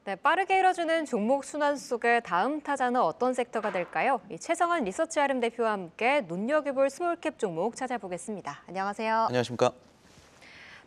네, 빠르게 이뤄지는 종목 순환 속의 다음 타자는 어떤 섹터가 될까요? 최성한 리서치 RM 대표와 함께 눈여겨볼 스몰캡 종목 찾아보겠습니다. 안녕하세요. 안녕하십니까?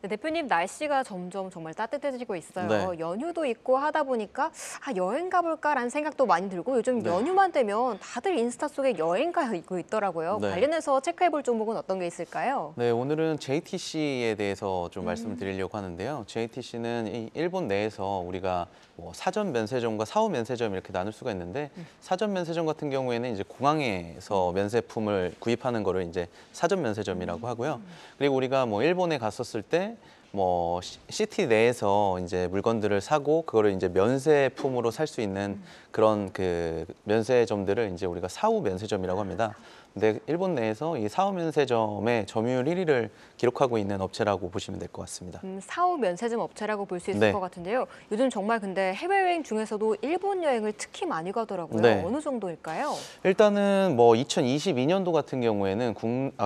네, 대표님, 날씨가 점점 정말 따뜻해지고 있어요. 네. 연휴도 있고 하다 보니까 여행 가볼까라는 생각도 많이 들고 요즘 네. 연휴만 되면 다들 인스타 속에 여행 가고 있더라고요. 네. 관련해서 체크해볼 종목은 어떤 게 있을까요? 네, 오늘은 JTC에 대해서 좀 말씀드리려고 하는데요. JTC는 이 일본 내에서 우리가 뭐 사전 면세점과 사후 면세점 이렇게 나눌 수가 있는데 사전 면세점 같은 경우에는 이제 공항에서 면세품을 구입하는 거를 이제 사전 면세점이라고 하고요. 그리고 우리가 뭐 일본에 갔었을 때 뭐 시티 내에서 이제 물건들을 사고 그거를 이제 면세품으로 살 수 있는 그런 그 면세점들을 이제 우리가 사후 면세점이라고 합니다. 근데 일본 내에서 이 사후 면세점의 점유율 1위를 기록하고 있는 업체라고 보시면 될 것 같습니다. 사후 면세점 업체라고 볼 수 있을 네. 것 같은데요. 요즘 정말 근데 해외여행 중에서도 일본 여행을 특히 많이 가더라고요. 네. 어느 정도일까요? 일단은 뭐 2022년도 같은 경우에는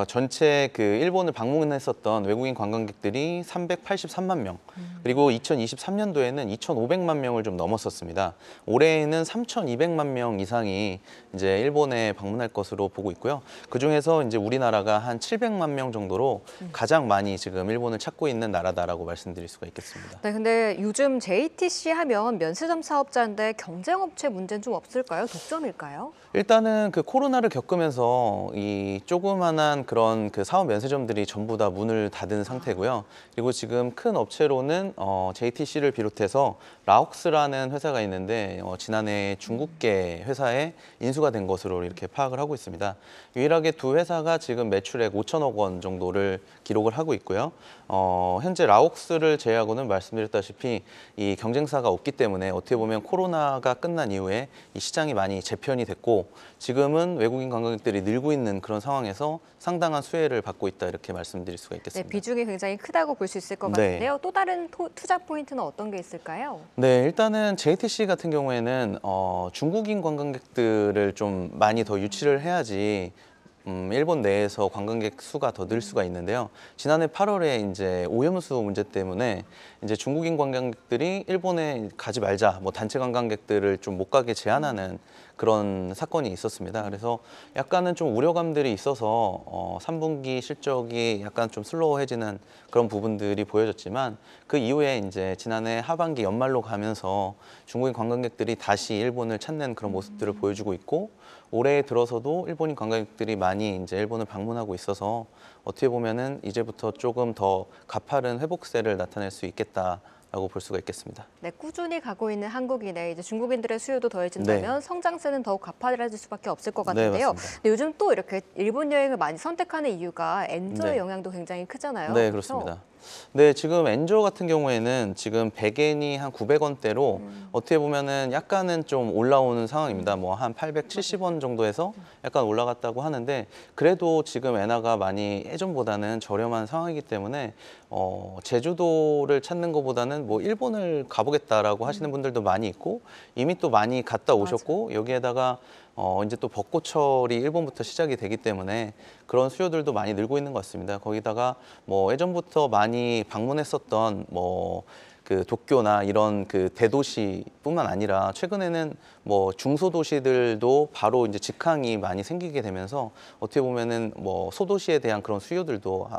전체 그 일본을 방문했었던 외국인 관광객들이 383만 명, 그리고 2023년도에는 2,500만 명을 좀 넘었었습니다. 올해에는 3,200만 명 이상이 이제 일본에 방문할 것으로 보고 있고요. 그중에서 이제 우리나라가 한 700만 명 정도로 가장 많이 지금 일본을 찾고 있는 나라다라고 말씀드릴 수가 있겠습니다. 네, 근데 요즘 JTC 하면 면세점 사업자인데 경쟁업체 문제는 좀 없을까요? 독점일까요? 일단은 그 코로나를 겪으면서 이 조그만한 그런 그 사업 면세점들이 전부 다 문을 닫은 상태고요. 그리고 지금 큰 업체로는 JTC를 비롯해서 라옥스라는 회사가 있는데 지난해 중국계 회사에 인수가 된 것으로 이렇게 파악을 하고 있습니다. 유일하게 두 회사가 지금 매출액 5천억 원 정도를 기록을 하고 있고요. 현재 라옥스를 제외하고는 말씀드렸다시피 이 경쟁사가 없기 때문에 어떻게 보면 코로나가 끝난 이후에 이 시장이 많이 재편이 됐고 지금은 외국인 관광객들이 늘고 있는 그런 상황에서 상당한 수혜를 받고 있다 이렇게 말씀드릴 수가 네, 있겠습니다. 비중이 굉장히 크다고 볼 수 있을 것 네. 같은데요. 또 다른 투자 포인트는 어떤 게 있을까요? 네, 일단은 JTC 같은 경우에는 중국인 관광객들을 좀 많이 더 유치를 해야지 일본 내에서 관광객 수가 더 늘 수가 있는데요. 지난해 8월에 이제 오염수 문제 때문에 이제 중국인 관광객들이 일본에 가지 말자, 뭐 단체 관광객들을 좀 못 가게 제한하는 그런 사건이 있었습니다. 그래서 약간은 좀 우려감들이 있어서 3분기 실적이 약간 좀 슬로우해지는 그런 부분들이 보여졌지만 그 이후에 이제 지난해 하반기 연말로 가면서 중국인 관광객들이 다시 일본을 찾는 그런 모습들을 보여주고 있고 올해 들어서도 일본인 관광객들이 많이 이제 일본을 방문하고 있어서 어떻게 보면은 이제부터 조금 더 가파른 회복세를 나타낼 수 있겠다라고 볼 수가 있겠습니다. 네, 꾸준히 가고 있는 한국인의 이제 중국인들의 수요도 더해진다면 네. 성장세는 더욱 가파라질 수밖에 없을 것 네, 같은데요. 맞습니다. 근데 요즘 또 이렇게 일본 여행을 많이 선택하는 이유가 엔저의 네. 영향도 굉장히 크잖아요. 네, 그렇죠? 그렇습니다. 네, 지금 엔저 같은 경우에는 지금 100엔이 한 900원대로 어떻게 보면은 약간은 좀 올라오는 상황입니다. 뭐 한 870원 정도에서 약간 올라갔다고 하는데 그래도 지금 엔화가 많이 예전보다는 저렴한 상황이기 때문에 제주도를 찾는 것보다는 뭐 일본을 가보겠다라고 하시는 분들도 많이 있고 이미 또 많이 갔다 오셨고 여기에다가 이제 또 벚꽃철이 일본부터 시작이 되기 때문에 그런 수요들도 많이 늘고 있는 것 같습니다. 거기다가 뭐 예전부터 많이 방문했었던 뭐 그 도쿄나 이런 그 대도시뿐만 아니라 최근에는 뭐 중소도시들도 바로 이제 직항이 많이 생기게 되면서 어떻게 보면은 뭐 소도시에 대한 그런 수요들도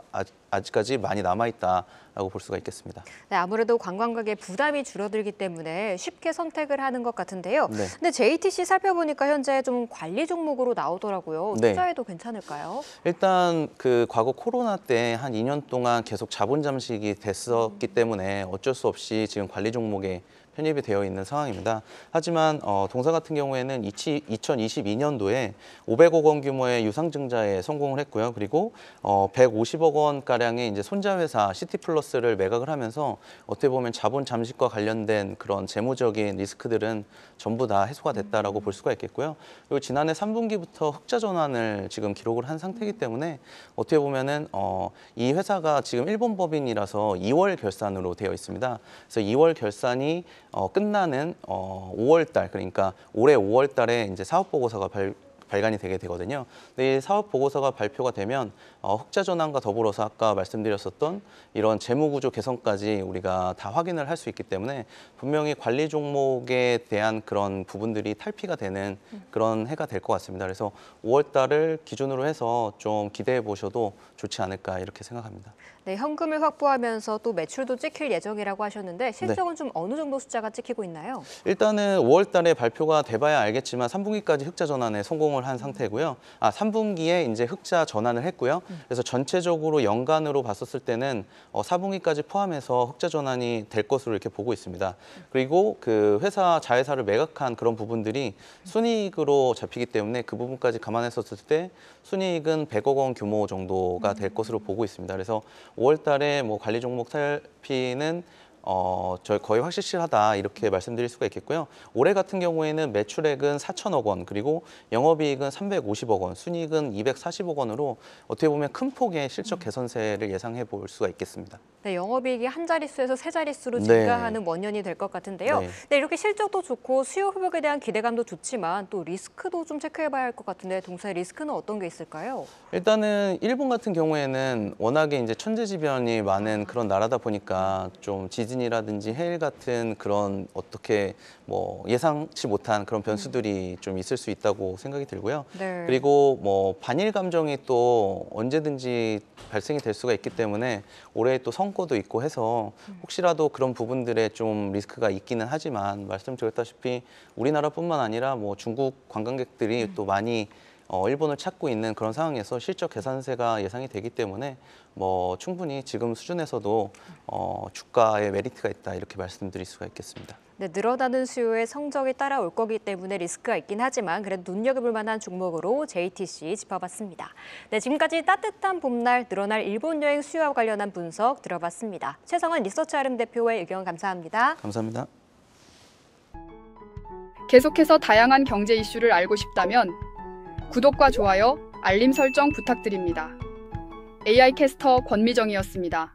아직까지 많이 남아 있다라고 볼 수가 있겠습니다. 네, 아무래도 관광객의 부담이 줄어들기 때문에 쉽게 선택을 하는 것 같은데요. 네. 근데 JTC 살펴보니까 현재 좀 관리 종목으로 나오더라고요. 네. 투자해도 괜찮을까요? 일단 그 과거 코로나 때 한 2년 동안 계속 자본 잠식이 됐었기 때문에 어쩔 수 없이 지금 관리 종목에 편입이 되어 있는 상황입니다. 하지만 동사 같은 경우에는 2022년도에 500억 원 규모의 유상증자에 성공을 했고요. 그리고 150억 원 가량의 이제 손자회사 시티플러스를 매각을 하면서 어떻게 보면 자본 잠식과 관련된 그런 재무적인 리스크들은 전부 다 해소가 됐다라고 볼 수가 있겠고요. 그리고 지난해 3분기부터 흑자 전환을 지금 기록을 한 상태이기 때문에 어떻게 보면은 이 회사가 지금 일본 법인이라서 2월 결산으로 되어 있습니다. 그래서 2월 결산이 끝나는 5월 달, 그러니까 올해 5월 달에 이제 사업 보고서가 발간이 되게 되거든요. 근데 이 사업 보고서가 발표가 되면 흑자 전환과 더불어서 아까 말씀드렸었던 이런 재무구조 개선까지 우리가 다 확인을 할 수 있기 때문에 분명히 관리 종목에 대한 그런 부분들이 탈피가 되는 그런 해가 될 것 같습니다. 그래서 5월 달을 기준으로 해서 좀 기대해 보셔도 좋지 않을까 이렇게 생각합니다. 네, 현금을 확보하면서 또 매출도 찍힐 예정이라고 하셨는데 실적은 좀 어느 정도 숫자가 찍히고 있나요? 일단은 5월 달에 발표가 돼봐야 알겠지만 3분기까지 흑자 전환에 성공을 한 상태고요. 3분기에 이제 흑자 전환을 했고요. 그래서 전체적으로 연간으로 봤었을 때는 4분기까지 포함해서 흑자 전환이 될 것으로 이렇게 보고 있습니다. 그리고 그 회사 자회사를 매각한 그런 부분들이 순이익으로 잡히기 때문에 그 부분까지 감안했었을 때 순이익은 100억 원 규모 정도가 될 것으로 보고 있습니다. 그래서 5월 달에 뭐 관리 종목 탈피는 저희 거의 확실하다 이렇게 말씀드릴 수가 있겠고요. 올해 같은 경우에는 매출액은 4천억 원, 그리고 영업이익은 350억 원, 순이익은 240억 원으로 어떻게 보면 큰 폭의 실적 개선세를 예상해 볼 수가 있겠습니다. 네, 영업이익이 한 자릿수에서 세 자릿수로 네. 증가하는 원년이 될 것 같은데요. 네. 네, 이렇게 실적도 좋고 수요 회복에 대한 기대감도 좋지만 또 리스크도 좀 체크해봐야 할 것 같은데 동사의 리스크는 어떤 게 있을까요? 일단은 일본 같은 경우에는 워낙에 이제 천재지변이 많은 그런 나라다 보니까 좀 지진이라든지 해일 같은 그런 어떻게 뭐 예상치 못한 그런 변수들이 좀 있을 수 있다고 생각이 들고요. 네. 그리고 뭐 반일 감정이 또 언제든지 발생이 될 수가 있기 때문에 올해 또 선거도 있고 해서 혹시라도 그런 부분들에 좀 리스크가 있기는 하지만 말씀드렸다시피 우리나라뿐만 아니라 뭐 중국 관광객들이 또 많이 일본을 찾고 있는 그런 상황에서 실적 개선세가 예상이 되기 때문에 뭐 충분히 지금 수준에서도 주가에 메리트가 있다 이렇게 말씀드릴 수가 있겠습니다. 네, 늘어나는 수요에 성적이 따라올 거기 때문에 리스크가 있긴 하지만 그래도 눈여겨볼 만한 종목으로 JTC 짚어봤습니다. 네, 지금까지 따뜻한 봄날 늘어날 일본 여행 수요와 관련한 분석 들어봤습니다. 최성은 리서치 RM 대표의 의견 감사합니다. 감사합니다. 계속해서 다양한 경제 이슈를 알고 싶다면 구독과 좋아요, 알림 설정 부탁드립니다. AI 캐스터 권미정이었습니다.